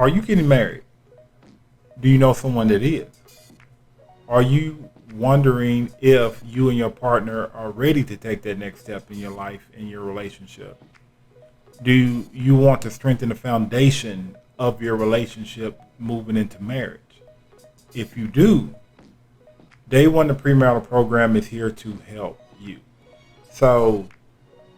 Are you getting married? Do you know someone that is? Are you wondering if you and your partner are ready to take that next step in your life, in your relationship? Do you want to strengthen the foundation of your relationship moving into marriage? If you do, Day One, the premarital program is here to help you. So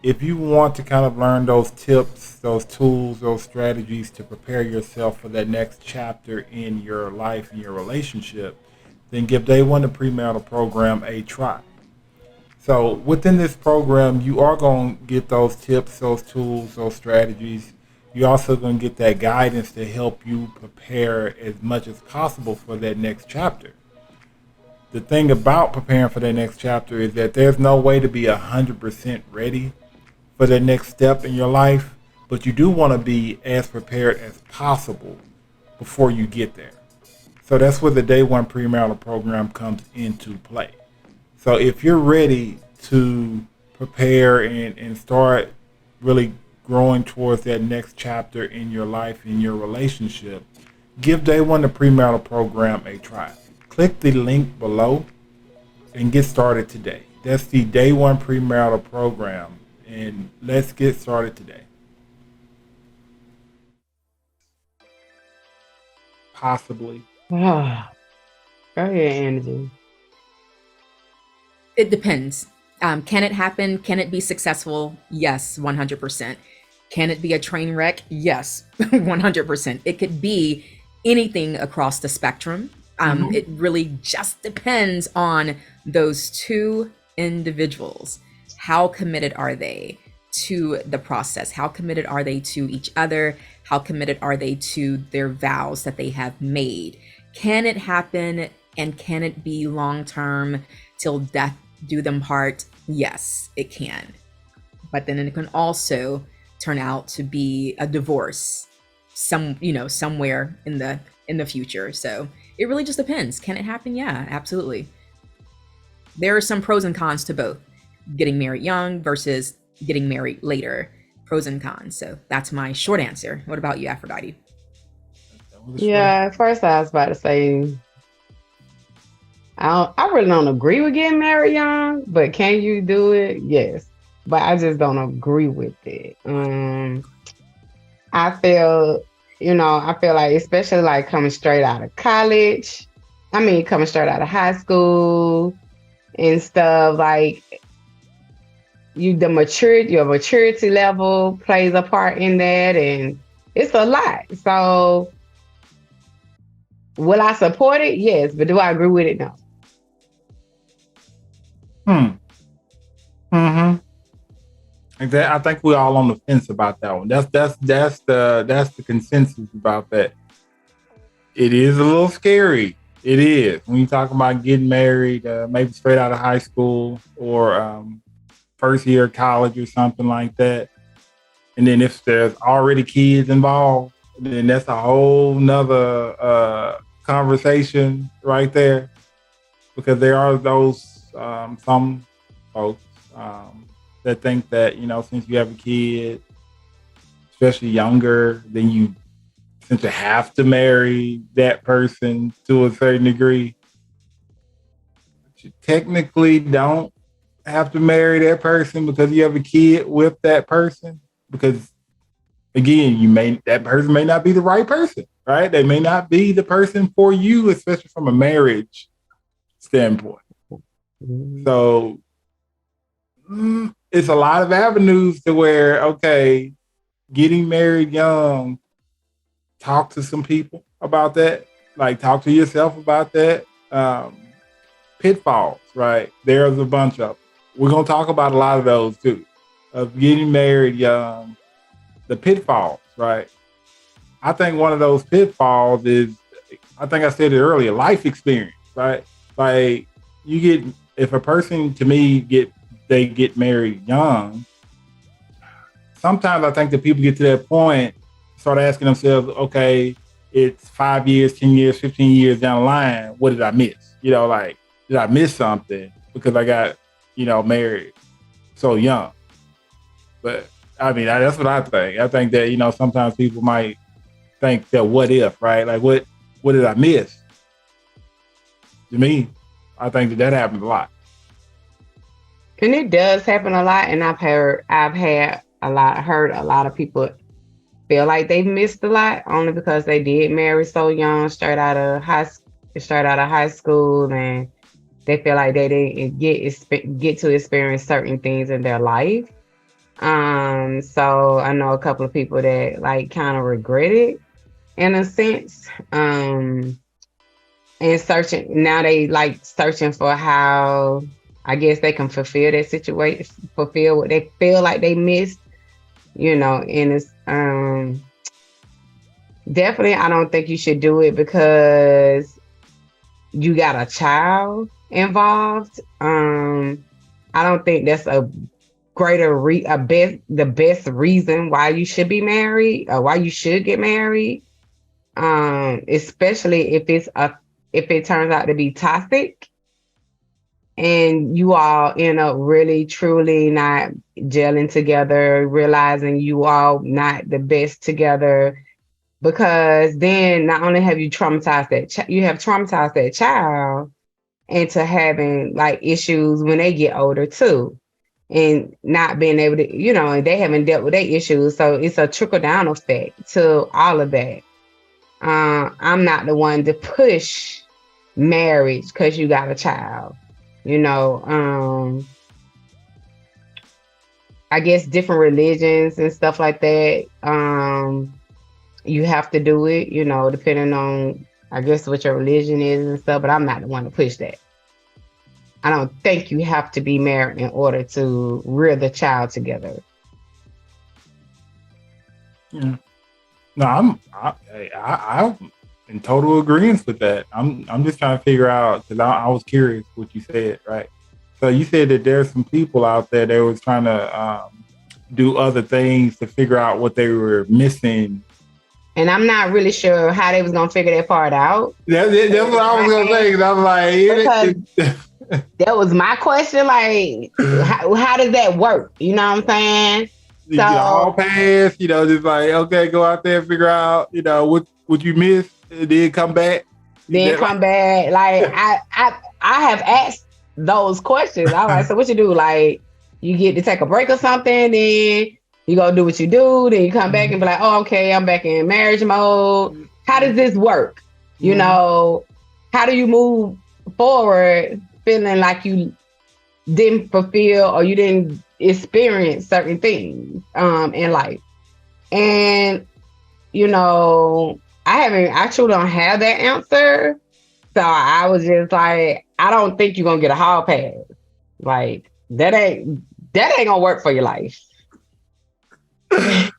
if you want to kind of learn those tips, those tools, those strategies to prepare yourself for that next chapter in your life and your relationship, then give Day One, the premarital program, a try. So within this program, you are going to get those tips, those tools, those strategies. You're also going to get that guidance to help you prepare as much as possible for that next chapter. The thing about preparing for that next chapter is that there's no way to be 100% ready for the next step in your life, but you do want to be as prepared as possible before you get there. So that's where the Day One premarital program comes into play. So if you're ready to prepare and start really growing towards that next chapter in your life, in your relationship, give Day One, the premarital program, a try. Click the link below and get started today. That's the Day One premarital program, and let's get started today. Possibly. Go ahead, Nrgy. It depends. Can it happen? Can it be successful? Yes, 100%. Can it be a train wreck? Yes, 100%. It could be anything across the spectrum. It really just depends on those two individuals. How committed are they to the process? How committed are they to each other? How committed are they to their vows that they have made? Can it happen, and can it be long-term till death do them part? Yes, it can. But then it can also turn out to be a divorce somewhere in the future. So it really just depends. Can it happen? Yeah, absolutely. There are some pros and cons to both. Getting married young versus getting married later. Pros and cons. So that's my short answer. What about you, Aphrodite? Yeah, at first I was about to say I really don't agree with getting married young, but can you do it? Yes. But I just don't agree with it. I feel, I feel like, especially like coming straight out of college, coming straight out of high school and stuff, like your maturity level plays a part in that, and it's a lot. So will I support it? Yes. But do I agree with it? No. I think we're all on the fence about that one. That's the consensus about that. It is a little scary. It is when you talk about getting married, maybe straight out of high school or first year of college or something like that. And then if there's already kids involved, then that's a whole nother conversation right there, because there are those some folks that think that, since you have a kid, especially younger, then since you have to marry that person to a certain degree, but you technically don't have to marry that person because you have a kid with that person. Because again, that person may not be the right person, right? They may not be the person for you, especially from a marriage standpoint. So it's a lot of avenues to where, okay, getting married young, talk to some people about that. Like, talk to yourself about that. Pitfalls, right? There's a bunch of them. We're going to talk about a lot of those too, of getting married young, the pitfalls, right? I think one of those pitfalls is, I think I said it earlier, life experience, right? Like, if a person, to me, they get married young, sometimes I think that people get to that point, start asking themselves, okay, it's 5 years, 10 years, 15 years down the line, what did I miss? Like, did I miss something because I got, married so young? But that's what I think. I think that, sometimes people might think that what if, right? Like what did I miss? To me, I think that happens a lot. And it does happen a lot. And heard a lot of people feel like they missed a lot only because they did marry so young, straight out of high school, and they feel like they didn't get to experience certain things in their life. So I know a couple of people that like kind of regret it in a sense. And searching for how I guess they can fulfill that situation, fulfill what they feel like they missed, and it's definitely I don't think you should do it because you got a child involved. I don't think that's a the best reason why you should be married or why you should get married. Especially if it turns out to be toxic and you all end up really truly not gelling together, realizing you all not the best together, because then not only have you traumatized that child into having like issues when they get older too, and not being able to, and they haven't dealt with their issues. So it's a trickle down effect to all of that. I'm not the one to push marriage because you got a child. I guess different religions and stuff like that. You have to do it, depending on, I guess, what your religion is and stuff. But I'm not the one to push that. I don't think you have to be married in order to rear the child together. Yeah. No, I'm in total agreement with that. I'm just trying to figure out, because I was curious what you said, right? So you said that there's some people out there that was trying to do other things to figure out what they were missing. And I'm not really sure how they was gonna figure that part out. That's what I was gonna say. Because I'm like, that was my question. Like, how does that work? You know what I'm saying? You all pass, just like, okay, go out there and figure out, what you missed, and then come back. Then come back. Like I have asked those questions. I was like, so what you do? Like, you get to take a break or something, then you go do what you do, then you come back and be like, oh, okay, I'm back in marriage mode. How does this work? How do you move forward feeling like you didn't fulfill or you didn't experience certain things in life? And I truly don't have that answer. So I was just like, I don't think you're gonna get a hall pass. Like that ain't gonna work for your life. I'm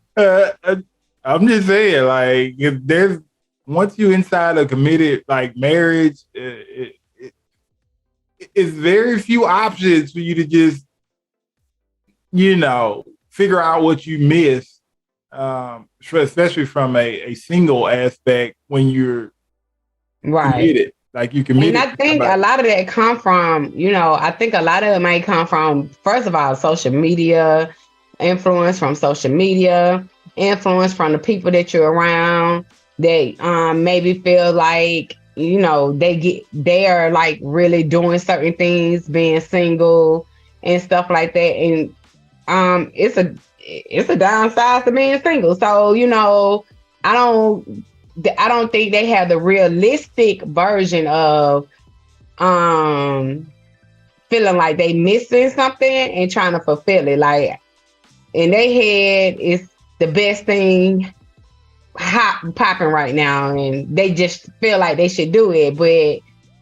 just saying, like, if there's, once you inside a committed like marriage, it's very few options for you to just, figure out what you miss, especially from a single aspect when you're committed. Like you committed. And I think a lot of that come from, I think a lot of it might come from, first of all, social media, influence from social media, influence from the people that you're around. They maybe feel like, they are like really doing certain things, being single and stuff like that. And it's a downside to being single. So, I don't think they have the realistic version of feeling like they missing something and trying to fulfill it. Like in their head, it's the best thing popping right now, and they just feel like they should do it. But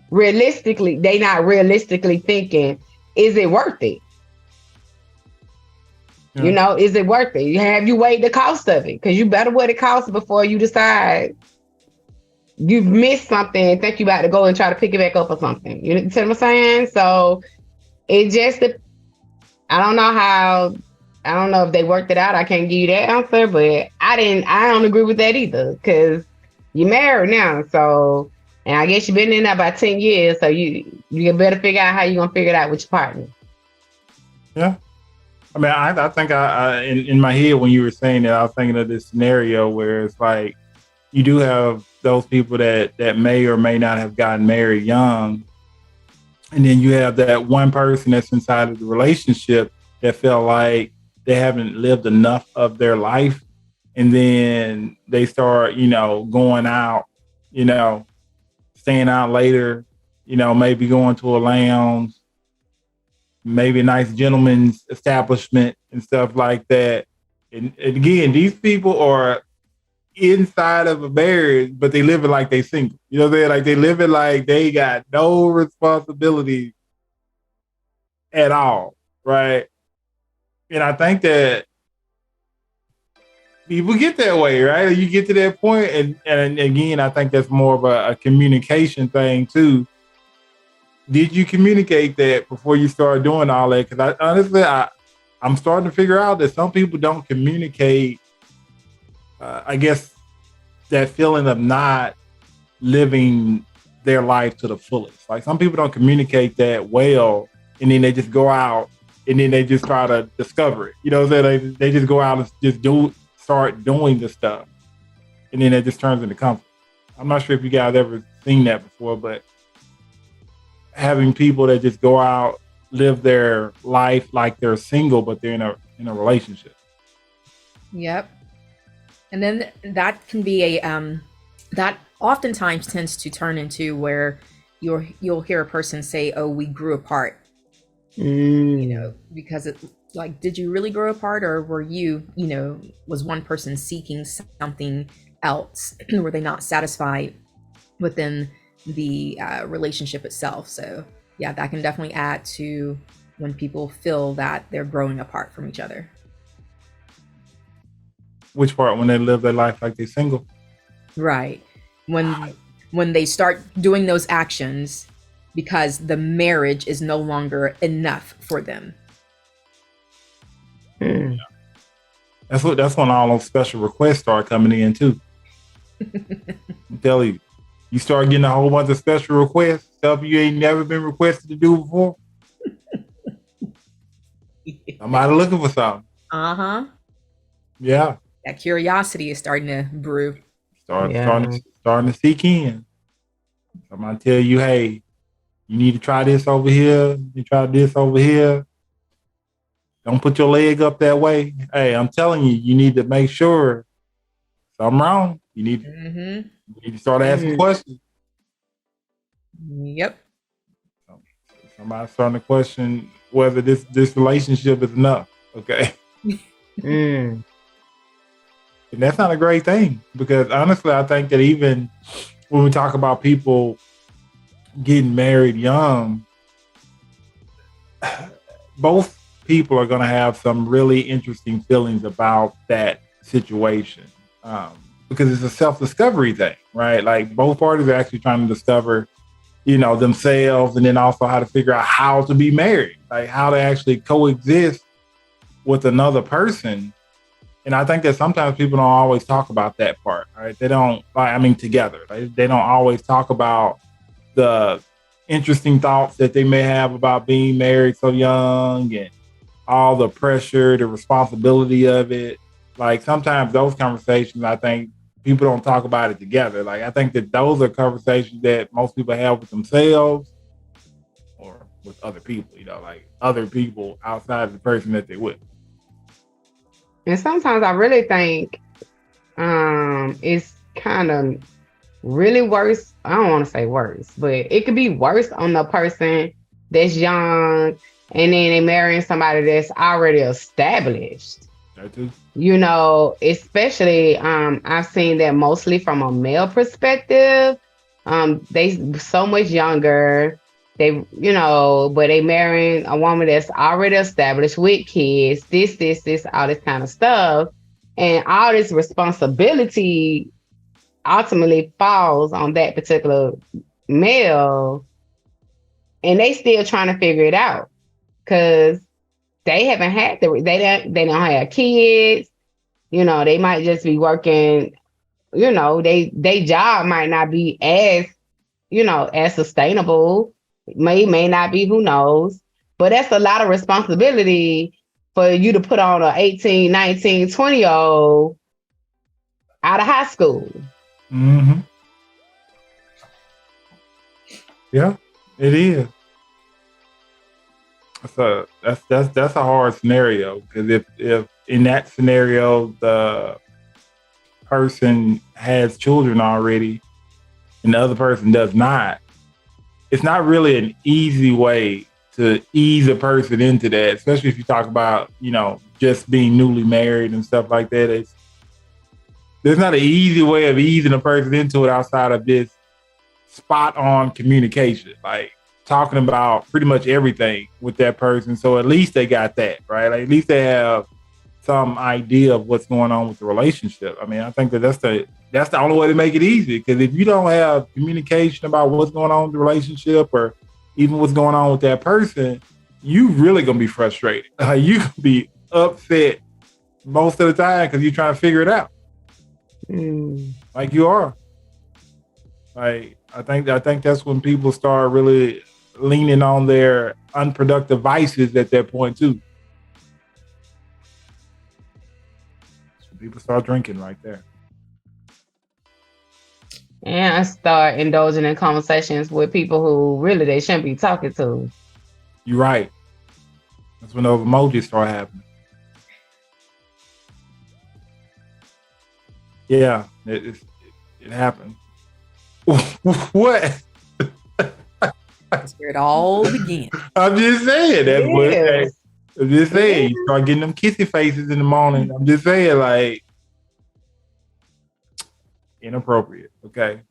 realistically, they not realistically thinking, is it worth it? Yeah. Is it worth it? Have you weighed the cost of it? Because you better what it costs before you decide you've missed something and think you about to go and try to pick it back up or something. You see what I'm saying? So it just, I don't know if they worked it out. I can't give you that answer, but I don't agree with that either, because you're married now. So, and I guess you've been in there about 10 years. So you better figure out how you're going to figure it out with your partner. Yeah. I mean, I think in my head when you were saying that, I was thinking of this scenario where it's like, you do have those people that may or may not have gotten married young. And then you have that one person that's inside of the relationship that felt like they haven't lived enough of their life. And then they start, going out, staying out later, maybe going to a lounge, maybe a nice gentleman's establishment and stuff like that. And again, these people are inside of a marriage, but they live it like they single. You know what I'm saying? Like they live it like they got no responsibility at all, right? And I think that people get that way, right? You get to that point, and again, I think that's more of a communication thing too. Did you communicate that before you start doing all that? Because I'm starting to figure out that some people don't communicate. I guess that feeling of not living their life to the fullest. Like some people don't communicate that well, and then they just go out and then they just try to discover it. You know what I'm saying? They just go out and just start doing the stuff, and then it just turns into comfort. I'm not sure if you guys ever seen that before, but having people that just go out, live their life like they're single, but they're in a relationship. Yep. And then that can be that oftentimes tends to turn into where you'll hear a person say, "Oh, we grew apart," because it like, did you really grow apart, or were you, was one person seeking something else? Were they not satisfied within the relationship itself? So yeah, that can definitely add to when people feel that they're growing apart from each other. Which part? When they live their life like they're single? Right. When they start doing those actions because the marriage is no longer enough for them. Yeah. That's when all those special requests start coming in too. I'm telling you start getting a whole bunch of special requests, stuff you ain't never been requested to do before. Somebody looking for something. Uh-huh. Yeah. That curiosity is starting to brew. Starting to seek in. Somebody tell you, hey, you need to try this over here. You try this over here. Don't put your leg up that way. Hey, I'm telling you, you need to make sure something wrong. You need to start asking questions. Yep. Somebody's starting to question whether this relationship is enough. Okay. And that's not a great thing, because honestly, I think that even when we talk about people getting married young, both people are going to have some really interesting feelings about that situation, because it's a self-discovery thing, right? Like both parties are actually trying to discover, themselves, and then also how to figure out how to be married, like how to actually coexist with another person. And I think that sometimes people don't always talk about that part, right? They don't, together. They don't always talk about the interesting thoughts that they may have about being married so young and all the pressure, the responsibility of it. Like sometimes those conversations, I think people don't talk about it together. Like I think that those are conversations that most people have with themselves or with other people, like other people outside of the person that they're with. And sometimes I really think it's kind of really worse. I don't want to say worse, but it could be worse on the person that's young and then they marrying somebody that's already established. That too. Especially I've seen that mostly from a male perspective. They so much younger. They, but they marrying a woman that's already established with kids, this, all this kind of stuff. And all this responsibility ultimately falls on that particular male. And they still trying to figure it out because they haven't had they don't have kids. They might just be working, they job might not be as, as sustainable. May not be, who knows, but that's a lot of responsibility for you to put on a 18, 19, 20-year-old out of high school. Mm-hmm. Yeah, it is. So that's a hard scenario, because if in that scenario the person has children already and the other person does not, it's not really an easy way to ease a person into that, especially if you talk about, just being newly married and stuff like that. There's not an easy way of easing a person into it outside of this spot on communication, like talking about pretty much everything with that person. So at least they got that, right? Like, at least they have some idea of what's going on with the relationship. I mean, I think that's the only way to make it easy. Because if you don't have communication about what's going on with the relationship, or even what's going on with that person, you really gonna be frustrated. You can be upset most of the time because you're trying to figure it out. Like you are. Like, I think that's when people start really leaning on their unproductive vices at that point too. So people start drinking right there. And I start indulging in conversations with people who really they shouldn't be talking to. You're right. That's when those emojis start happening. Yeah, it happened. What? That's where it all began. I'm just saying. That's what it is. I'm just saying. You start getting them kissy faces in the morning. I'm just saying, like, inappropriate. Okay.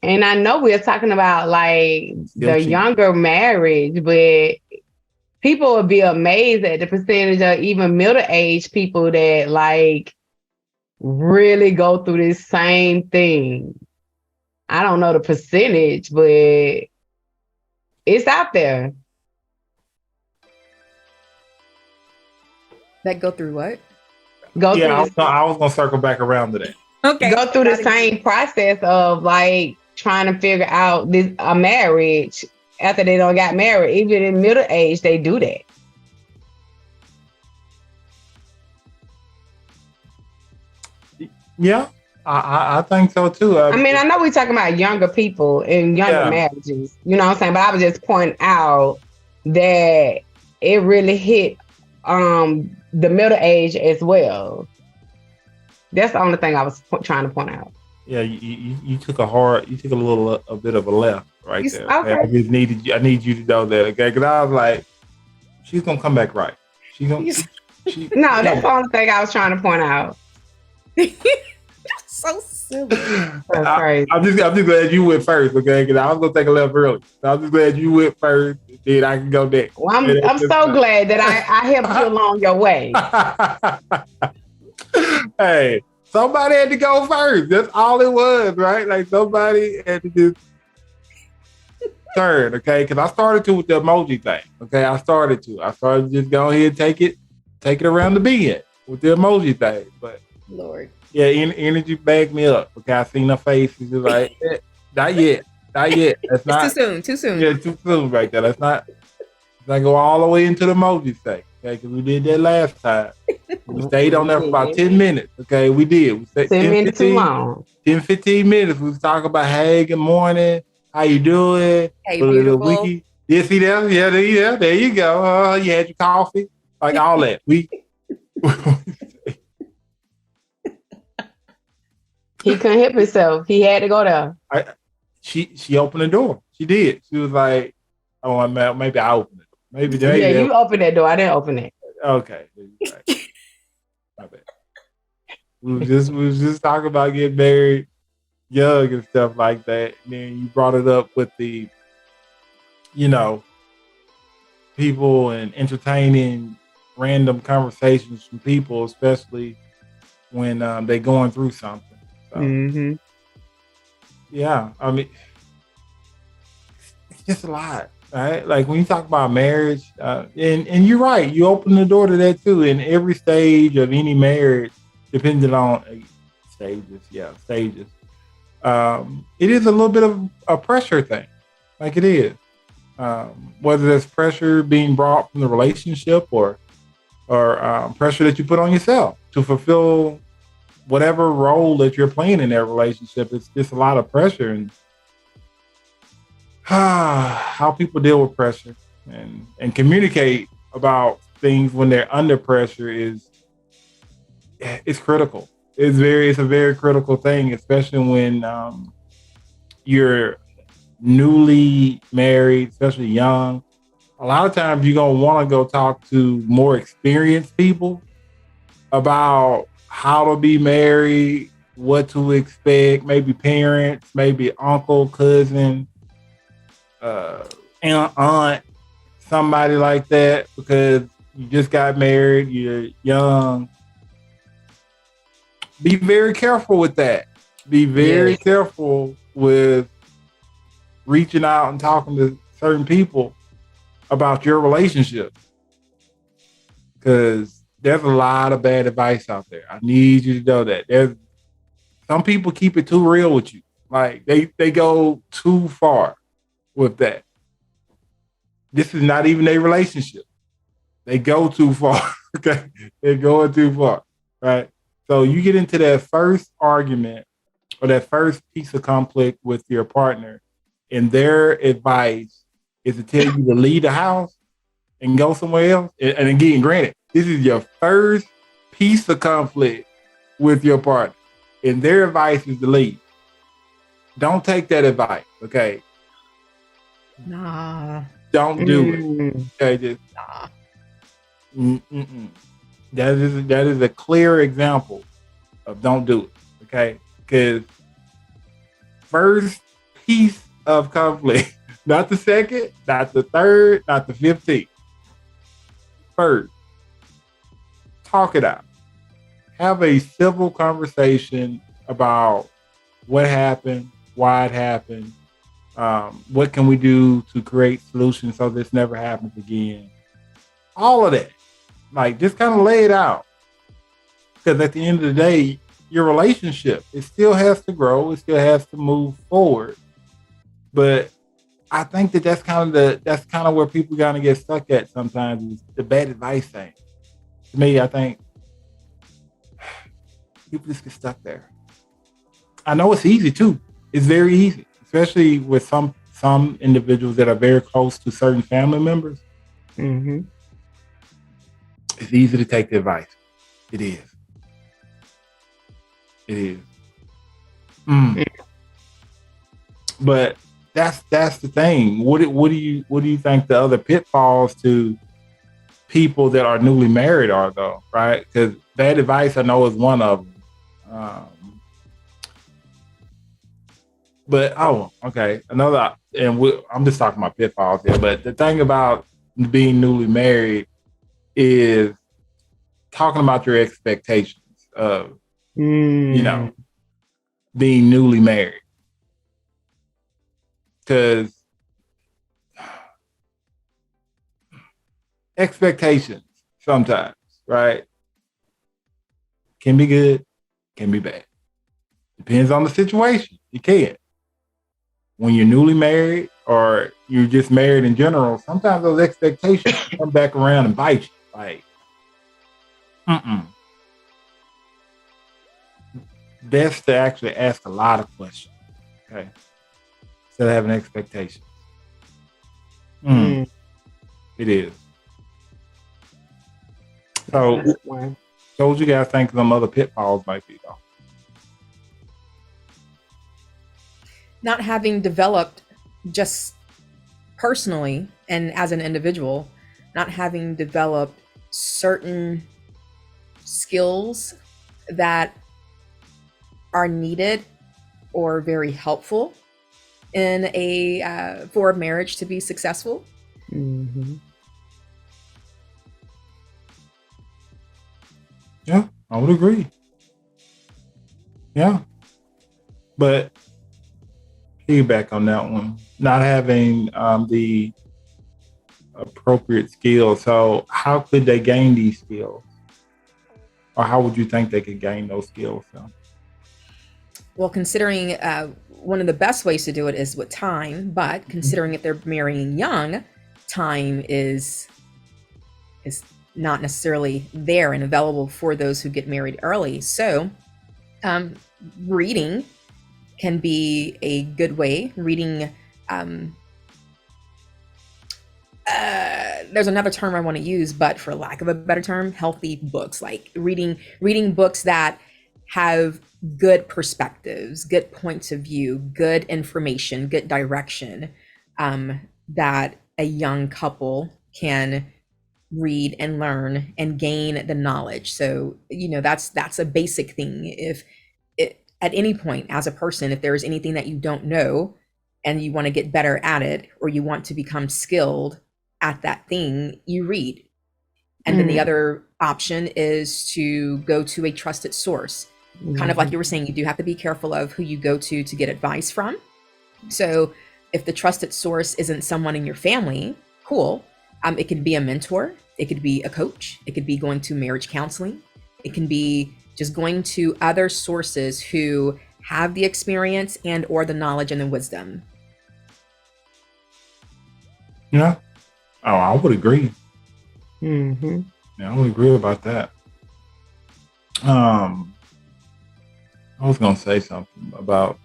And I know we're talking about like the younger marriage, but people would be amazed at the percentage of even middle-aged people that like really go through this same thing. I don't know the percentage, but it's out there. That go through what? I was gonna circle back around to that. Okay. Go through the same process of like trying to figure out a marriage after they don't got married. Even in middle age, they do that. Yeah, I think so too. I mean, I know we're talking about younger people and younger marriages, you know what I'm saying? But I was just pointing out that it really hit the middle age as well. That's the only thing I was trying to point out. Yeah, you took a bit of a left right there. Okay. I just I need you to know that, okay? Because I was like, she's gonna come back right. No, that's the only thing I was trying to point out. So silly. I'm just glad you went first, okay? Because I was gonna take a left early. So I'm just glad you went first. Then I can go next. Well, I'm so glad that I helped you along your way. Hey, somebody had to go first. That's all it was, right? Like, somebody had to just turn, okay? Because I started to with the emoji thing, okay? I started to just go ahead and take it around the bend with the emoji thing. But Lord, yeah, energy backed me up. Okay, I seen her face. She's just like, not yet. That's not too soon. Yeah, too soon right there. Let's not go all the way into the emoji thing. Okay, because we did that last time. We stayed on there for about 10 minutes. Okay, we did. We stayed 10 minutes too long. 10, 15 minutes. We was talking about, hey, good morning. How you doing? Hey, beautiful. Yeah, see that? Yeah, there you go. You had your coffee? Like, all that. He couldn't help himself. He had to go there. She opened the door. She did. She was like, oh, maybe I opened it. Maybe you opened that door. I didn't open it. Okay. My bad. We was just talking about getting married young and stuff like that. And then you brought it up with the, people and entertaining random conversations from people, especially when they're going through something. So, yeah, I mean, it's just a lot, right? Like, when you talk about marriage, and you're right, you open the door to that too. In every stage of any marriage, depending on stages, it is a little bit of a pressure thing, like it is. Whether there's pressure being brought from the relationship or pressure that you put on yourself to fulfill whatever role that you're playing in that relationship, it's just a lot of pressure. And how people deal with pressure and communicate about things when they're under pressure is it's critical. It's a very critical thing, especially when you're newly married, especially young. A lot of times you're gonna want to go talk to more experienced people about how to be married, what to expect, maybe parents, maybe uncle, cousin, aunt, somebody like that, because you just got married, you're young. Be very careful with that. Be very careful with reaching out and talking to certain people about your relationship, because there's a lot of bad advice out there. I need you to know that. There's some people keep it too real with you. Like they go too far with that. This is not even a relationship. They go too far. Okay. They're going too far. Right. So you get into that first argument or that first piece of conflict with your partner, and their advice is to tell you to leave the house and go somewhere else. And again, granted, this is your first piece of conflict with your partner, and their advice is to leave. Don't take that advice, okay? Nah. Don't do it. Okay, just Nah. That is a clear example of don't do it, okay? Because first piece of conflict, not the second, not the third, not the 15th. First, talk it out. Have a civil conversation about what happened, why it happened, what can we do to create solutions so this never happens again. All of that. Like, just kind of lay it out. Because at the end of the day, your relationship, it still has to grow. It still has to move forward. But I think that's kind of where people kind of get stuck at sometimes, is the bad advice thing. To me, I think people just get stuck there. I know it's easy too. It's very easy, especially with some individuals that are very close to certain family members. Mm-hmm. It's easy to take the advice. It is. It is. But that's the thing. What do you think the other pitfalls to people that are newly married are, though? Right? Because bad advice, I know, is one of them. But okay, another, and I'm just talking about pitfalls here. But the thing about being newly married is talking about your expectations of, being newly married. Because expectations sometimes, right, can be good, can be bad. Depends on the situation. It can. When you're newly married or you're just married in general, sometimes those expectations come back around and bite you. Like, best to actually ask a lot of questions, okay, instead of having expectations. It is. So what you guys think some other pitfalls might be, though? Not having developed, just personally and as an individual, not having developed certain skills that are needed or very helpful in for a marriage to be successful. Yeah, I would agree. Yeah, but feedback on that one, not having the appropriate skills. So how could they gain these skills? Or how would you think they could gain those skills? So? Well, considering one of the best ways to do it is with time, but considering if they're marrying young, time is not necessarily there and available for those who get married early. So Um, Reading can be a good way. Reading, um, there's another term I want to use, but for lack of a better term, healthy books, like reading books that have good perspectives, good points of view, good information, good direction, that a young couple can read and learn and gain the knowledge. So, that's a basic thing. If at any point as a person, if there is anything that you don't know and you want to get better at it, or you want to become skilled at that thing, you read. And then the other option is to go to a trusted source. Kind of like you were saying, you do have to be careful of who you go to get advice from. So if the trusted source isn't someone in your family, cool. It could be a mentor. It could be a coach. It could be going to marriage counseling. It can be just going to other sources who have the experience and or the knowledge and the wisdom. Yeah. Oh, I would agree. Mm-hmm. Yeah, I would agree about that. I was gonna say something about.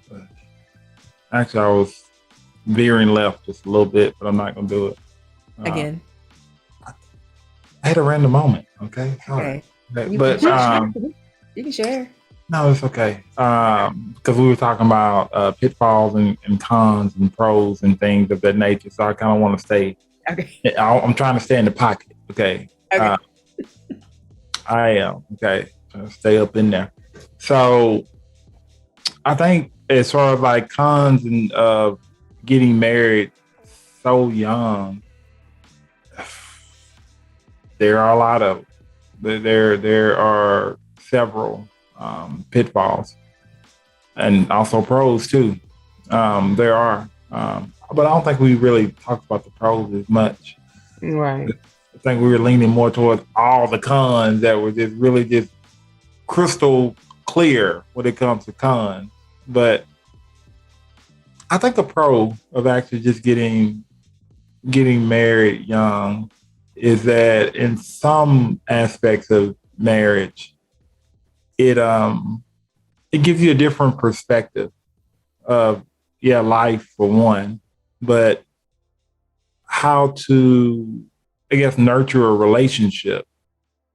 Actually, I was veering left just a little bit, but I'm not gonna do it Again. I had a random moment. Okay. Okay. But You can share. no, it's okay. Because we were talking about pitfalls and cons and pros and things of that nature. So I kind of want to stay. Okay. I'm trying to stay in the pocket. Okay. Okay. I am. Okay. Trying to stay up in there. So I think as far as like cons and getting married so young, there are a lot of there are several pitfalls and also pros too. There are, but I don't think we really talked about the pros as much. Right. I think we were leaning more towards all the cons that were just really just crystal clear when it comes to cons. But I think a pro of actually just getting married young is that in some aspects of marriage, it gives you a different perspective of life for one, but how to, I guess, nurture a relationship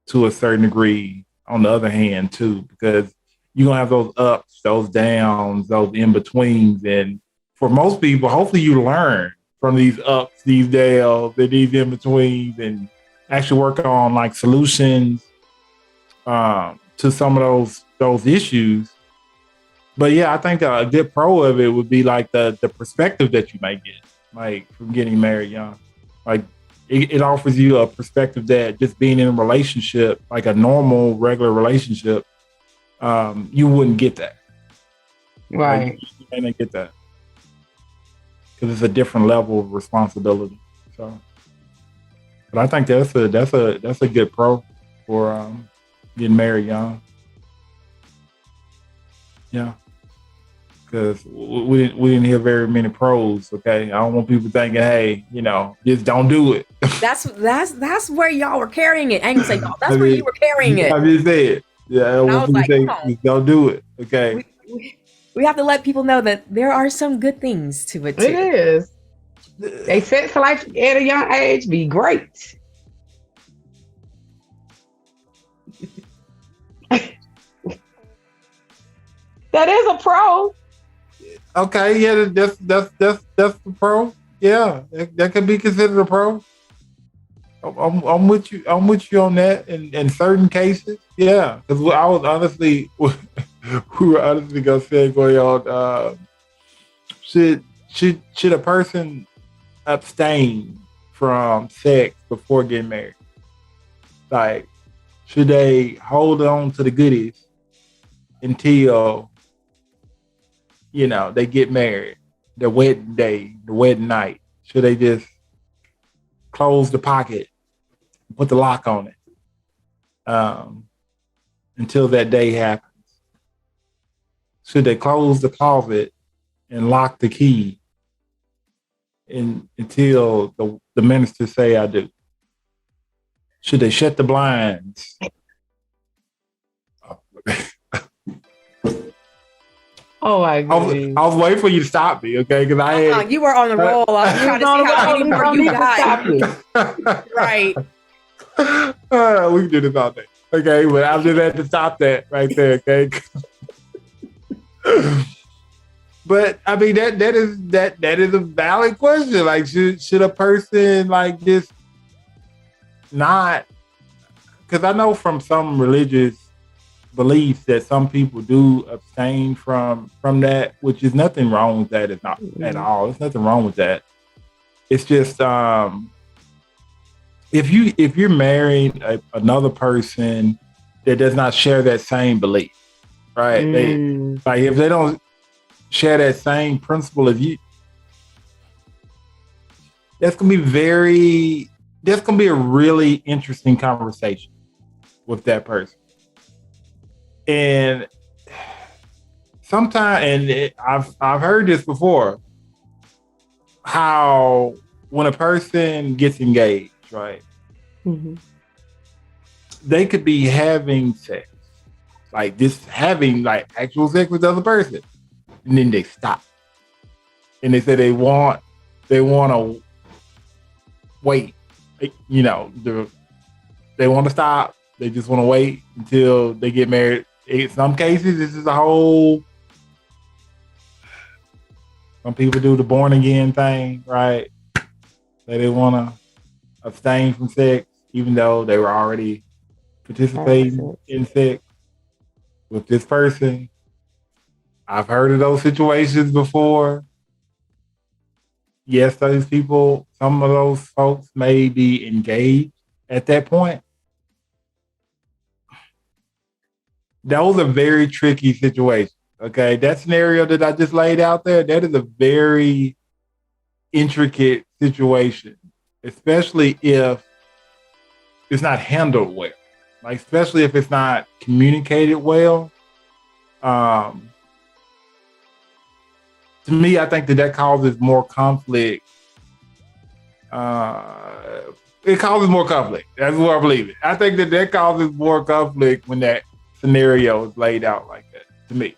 to a certain degree on the other hand too, because you're gonna have those ups, those downs, those in-betweens. And for most people, hopefully you learn from these ups, these downs, and these in-betweens, and actually work on like solutions to some of those issues. But yeah, I think a good pro of it would be like the perspective that you might get, like from getting married young. Like it offers you a perspective that just being in a relationship, like a normal, regular relationship, you wouldn't get that. Right. Like, you may not get that because it's a different level of responsibility. So, but I think that's a good pro for getting married young. Yeah, because we didn't hear very many pros. Okay, I don't want people thinking, hey, just don't do it. That's where y'all were carrying it. I ain't gonna say y'all. That's where you were carrying it. I just said, yeah, I don't want people to say, just don't do it. Okay. We have to let people know that there are some good things to it too. It is. They set for life at a young age be great. That is a pro. Okay, yeah, that's the pro. Yeah, that could be considered a pro. I'm with you. I'm with you on that. In certain cases, yeah, because I was honestly, we were honestly gonna say going on. Should a person abstain from sex before getting married? Like, should they hold on to the goodies until they get married, the wedding day, the wedding night? Should they just close the pocket, put the lock on it until that day happens? Should they close the closet and lock the key until the minister say I do? Should they shut the blinds? Oh my I was, goodness. I was waiting for you to stop me, okay? Because I had. You were on the roll. I was trying to see how many more you got. Right. We can do this all day. Okay, but I just had to stop that right there, okay? But I mean that is a valid question. Like, should a person like just not? Because I know from some religious beliefs that some people do abstain from that, which is nothing wrong with that. It's not at all. There's nothing wrong with that. It's just if you're marrying another person that does not share that same belief, right? They like if they don't share that same principle as you, that's gonna be a really interesting conversation with that person. And sometimes, I've heard this before, how when a person gets engaged, right, they could be having sex, like just having like actual sex with the other person, and then they stop, and they say they want to wait, you know, they want to stop. They just want to wait until they get married. In some cases, this is a whole. Some people do the born again thing, right? They want to abstain from sex, even though they were already participating in sex with this person. I've heard of those situations before. Yes, those people, some of those folks may be engaged at that point. Those are very tricky situations. Okay, that scenario that I just laid out there, that is a very intricate situation, especially if it's not handled well. Like, especially if it's not communicated well. To me, I think that causes more conflict. It causes more conflict. That's what I believe it. I think that causes more conflict when that scenario is laid out like that, to me.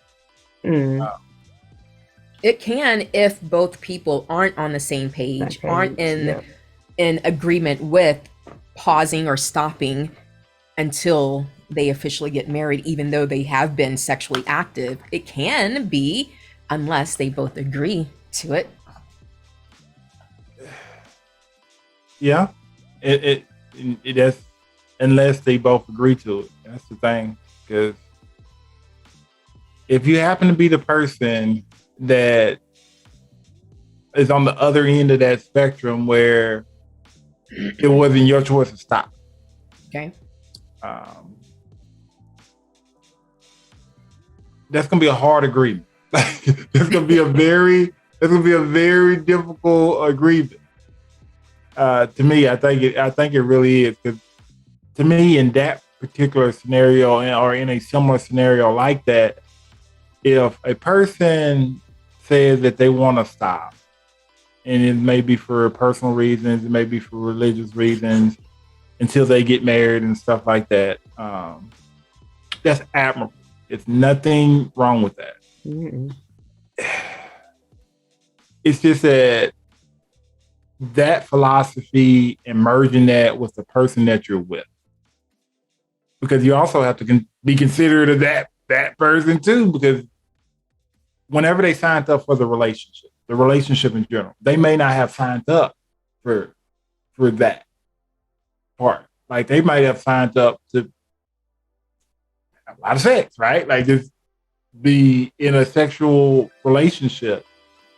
It can if both people aren't on the same page, aren't in agreement with pausing or stopping until they officially get married, even though they have been sexually active. It can be, unless they both agree to it. Yeah, it is, unless they both agree to it. That's the thing, because if you happen to be the person that is on the other end of that spectrum where it wasn't your choice to stop, okay, that's gonna be a hard agreement. It's gonna be a very difficult agreement. To me, I think it really is, because to me, in that particular scenario, or in a similar scenario like that, if a person says that they want to stop, and it may be for personal reasons, it may be for religious reasons, until they get married and stuff like that, that's admirable. It's nothing wrong with that. It's just that philosophy and merging that with the person that you're with, because you also have to be considerate of that person too, because whenever they signed up for the relationship in general, they may not have signed up for that part. Like, they might have signed up to have a lot of sex, right? Like, just be in a sexual relationship,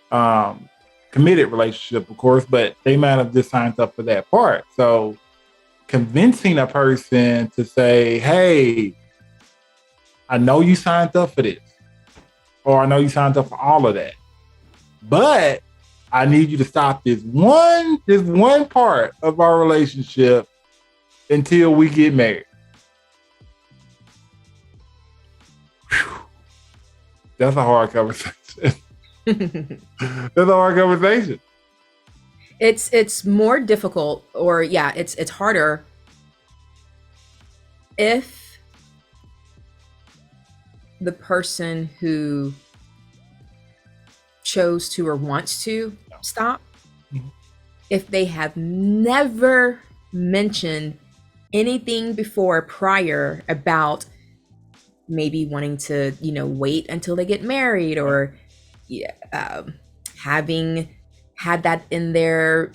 committed relationship, of course, but they might have just signed up for that part. So convincing a person to say, hey, I know you signed up for this, or I know you signed up for all of that, but I need you to stop this one part of our relationship until we get married. Whew. That's a hard conversation. That's a hard conversation. It's more difficult, or it's harder if the person who chose to or wants to stop, Mhm. if they have never mentioned anything before prior about maybe wanting to, wait until they get married, or yeah, having had that in their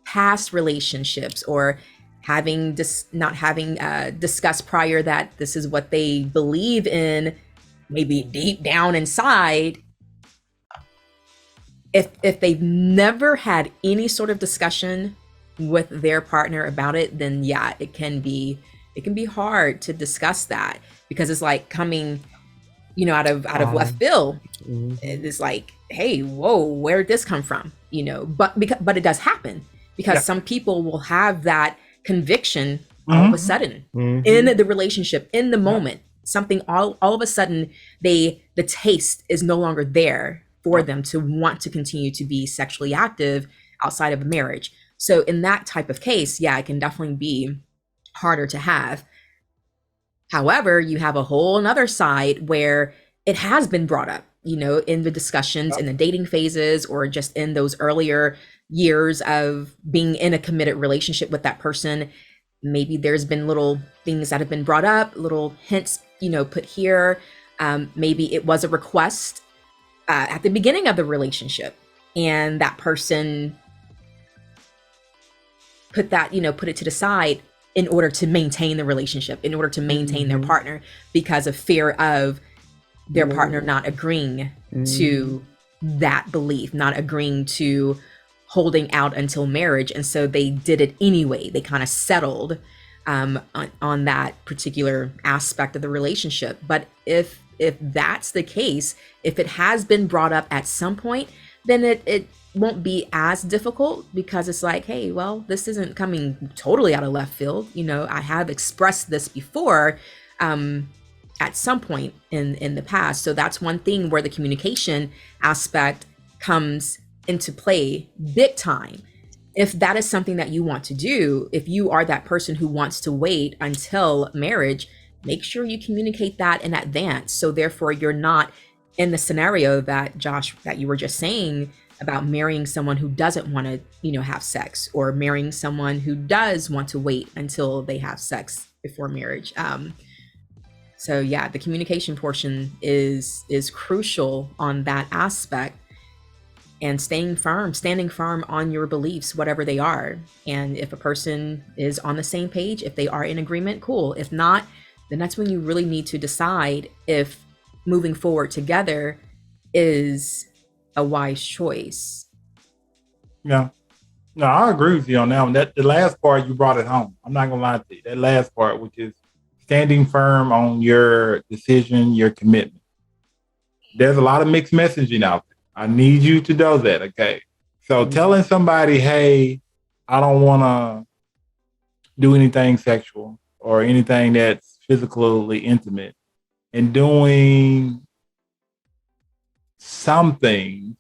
past relationships, or having not having discussed prior that this is what they believe in, maybe deep down inside. If they've never had any sort of discussion with their partner about it, then yeah, it can be hard to discuss that, because it's like coming, out of left field. It's like, hey, whoa, where did this come from? But it does happen, because Yeah. some people will have that conviction all of a sudden Mhm. in the relationship, in the moment. Something all of a sudden, the taste is no longer there for them to want to continue to be sexually active outside of a marriage. So in that type of case, yeah, it can definitely be harder to have. However, you have a whole another side where it has been brought up, in the discussions, in the dating phases, or just in those earlier years of being in a committed relationship with that person. Maybe there's been little things that have been brought up, little hints, put here. Maybe it was a request at the beginning of the relationship, and that person put it to the side in order to maintain the relationship, in order to maintain their partner, because of fear of their partner not agreeing to that belief, not agreeing to holding out until marriage. And so they did it anyway. They kind of settled on that particular aspect of the relationship. But if that's the case, if it has been brought up at some point, then it won't be as difficult, because it's like, hey, well, this isn't coming totally out of left field. I have expressed this before at some point in the past. So that's one thing where the communication aspect comes into play big time. If that is something that you want to do, if you are that person who wants to wait until marriage, make sure you communicate that in advance. So therefore, you're not in the scenario that, Josh, that you were just saying about marrying someone who doesn't want to, have sex, or marrying someone who does want to wait until they have sex before marriage. So yeah, the communication portion is crucial on that aspect, and standing firm on your beliefs, whatever they are. And if a person is on the same page, if they are in agreement, cool. If not, then that's when you really need to decide if moving forward together is a wise choice. Yeah. No, I agree with you on that one. That the last part, you brought it home. I'm not gonna lie to you. That last part, which is standing firm on your decision, your commitment. There's a lot of mixed messaging out there. I need you to know that, okay? So telling somebody, hey, I don't want to do anything sexual or anything that's physically intimate, and doing something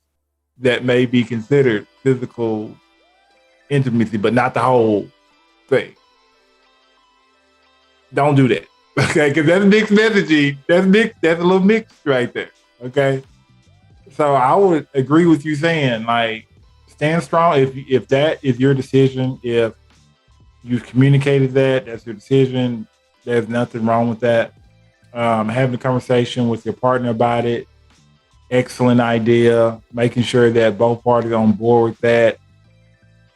that may be considered physical intimacy, but not the whole thing. Don't do that, okay? Because that's mixed messaging. That's mixed. That's a little mixed right there, okay? So I would agree with you saying, like, stand strong. If that is your decision, if you've communicated that, that's your decision. There's nothing wrong with that. Having a conversation with your partner about it, excellent idea. Making sure that both parties are on board with that,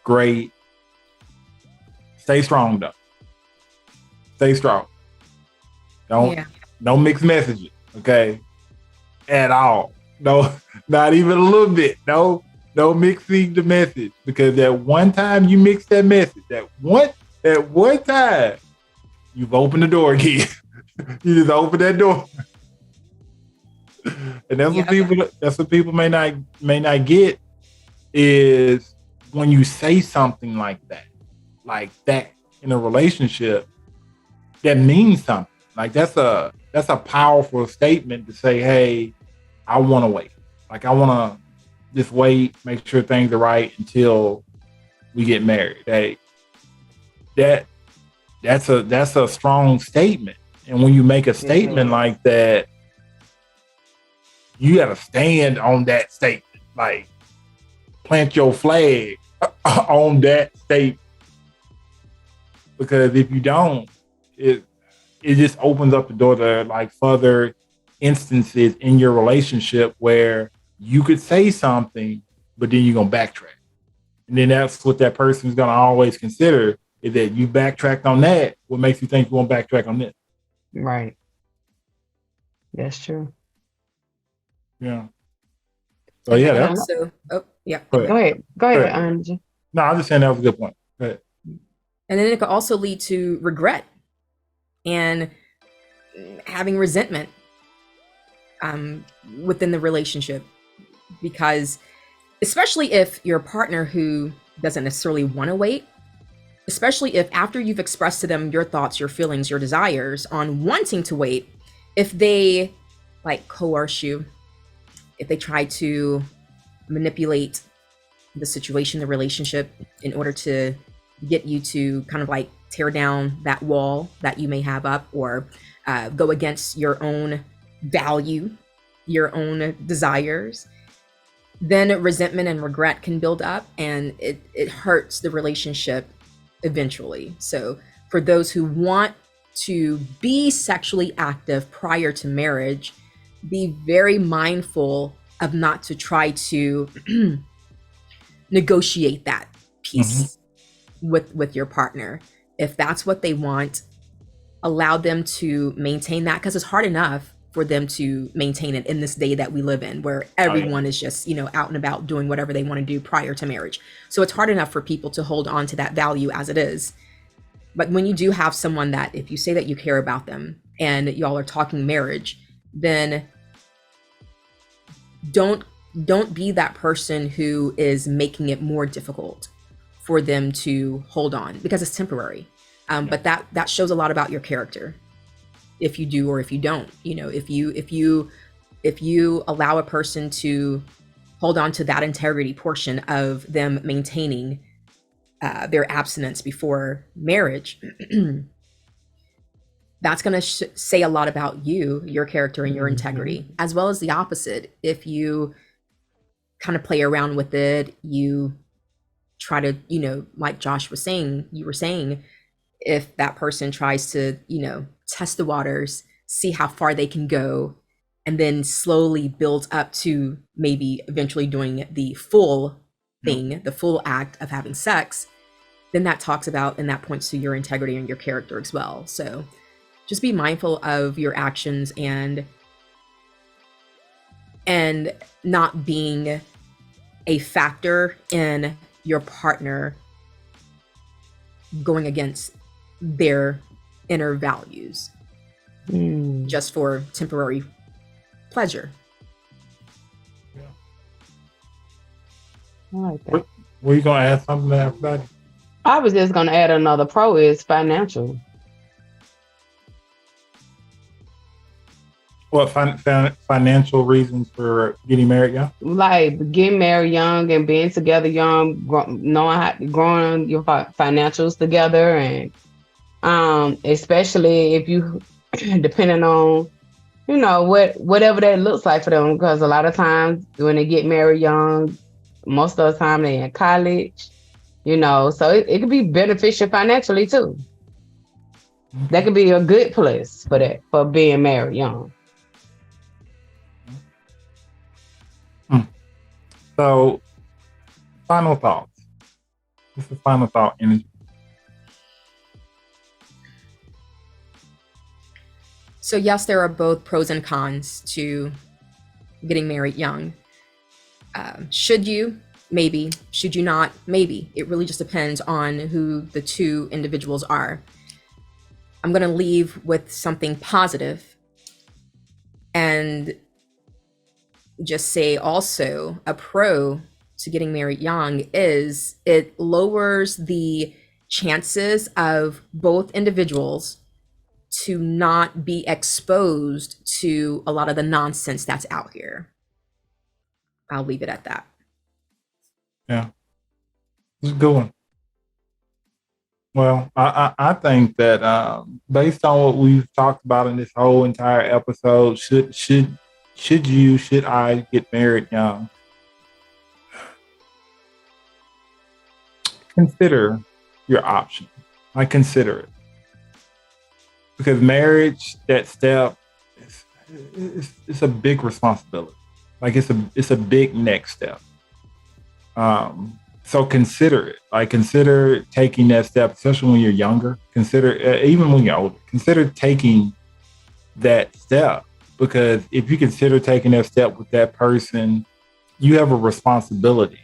great. Stay strong though. Stay strong. Don't mix messages, okay? At all. No, not even a little bit. No mixing the message, because that one time you mix that message, that one time, you've opened the door again. You just open that door. And that's what people may not get, is when you say something like that in a relationship, that means something. Like that's a powerful statement to say, hey, I want to wait. Like I want to just wait, make sure things are right until we get married. Hey, that's a strong statement. And when you make a statement like that, you got to stand on that statement. like plant your flag on that state, because if you don't, it just opens up the door to like further instances in your relationship where you could say something, but then you're gonna backtrack, and then that's what that person is gonna always consider, is that you backtracked on that. What makes you think you won't backtrack on this? Right. That's true. Yeah. So yeah, that's also, oh yeah. Go ahead, Nrgy. No, I'm just saying that was a good point. Go ahead. And then it could also lead to regret and having resentment within the relationship, because especially if you're a partner who doesn't necessarily want to wait, especially if after you've expressed to them your thoughts, your feelings, your desires on wanting to wait, if they like coerce you, if they try to manipulate the situation, the relationship, in order to get you to kind of like tear down that wall that you may have up, or go against your own value, your own desires, then resentment and regret can build up, and it hurts the relationship eventually. So for those who want to be sexually active prior to marriage, be very mindful of not to try to negotiate that piece with your partner. If that's what they want, allow them to maintain that, because it's hard enough for them to maintain it in this day that we live in, where everyone is just, out and about doing whatever they want to do prior to marriage. So it's hard enough for people to hold on to that value as it is. But when you do have someone that, if you say that you care about them and y'all are talking marriage, then don't be that person who is making it more difficult for them to hold on, because it's temporary. But that shows a lot about your character, if you do or if you don't. If you allow a person to hold on to that integrity portion of them maintaining their abstinence before marriage, that's going to say a lot about you, your character, and your integrity, as well as the opposite. If you kind of play around with it, you try to, like Josh was saying, you were saying, if that person tries to, test the waters, see how far they can go, and then slowly build up to maybe eventually doing the full thing, the full act of having sex, then that talks about, and that points to your integrity and your character as well. So just be mindful of your actions and not being a factor in your partner going against their inner values just for temporary pleasure. I like that. Were you going to add something to everybody? I was just going to add another pro is financial. What financial reasons for getting married young? Like getting married young and being together young, knowing how to growing your financials together, and especially if you depending on whatever that looks like for them, because a lot of times when they get married young, most of the time they in college, so it could be beneficial financially too. That could be a good place for that, for being married young. So, final thoughts. This is final thought energy. So yes, there are both pros and cons to getting married young. Should you? Maybe. Should you not? Maybe. It really just depends on who the two individuals are. I'm going to leave with something positive and just say also a pro to getting married young is it lowers the chances of both individuals to not be exposed to a lot of the nonsense that's out here. I'll leave it at that. Yeah, it's a good one. Well, I think that based on what we've talked about in this whole entire episode, should I get married young? consider your option. Like, consider it. Because marriage, that step, it's a big responsibility. Like, it's a big next step. So consider it. Like, consider taking that step, especially when you're younger. Consider, even when you're older, consider taking that step. Because if you consider taking that step with that person, you have a responsibility.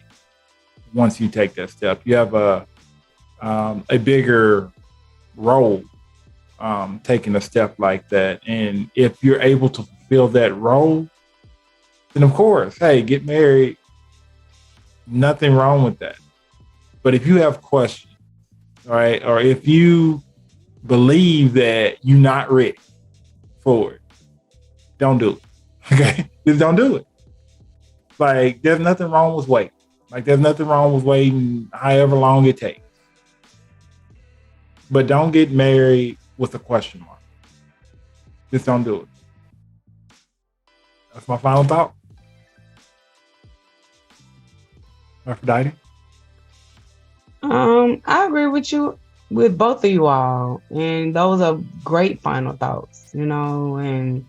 Once you take that step, you have a bigger role taking a step like that. And if you're able to fulfill that role, then of course, hey, get married. Nothing wrong with that. But if you have questions, right, or if you believe that you're not ready for it, don't do it. Okay, just don't do it. Like, there's nothing wrong with waiting. Like, there's nothing wrong with waiting however long it takes. But don't get married with a question mark. Just don't do it. That's my final thought. Aphrodite? I agree with both of you all. And those are great final thoughts, and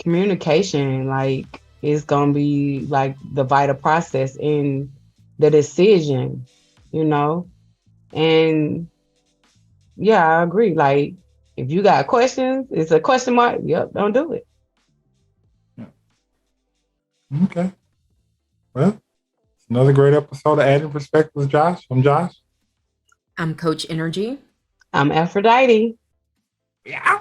communication, like, is gonna be like the vital process in the decision, and yeah, I agree. Like, if you got questions, it's a question mark. Yep, don't do it. Yeah. Okay. Well, it's another great episode of Adding Perspective with Josh. I'm Josh. I'm Coach Nrgy. I'm Aphrodite. Yeah.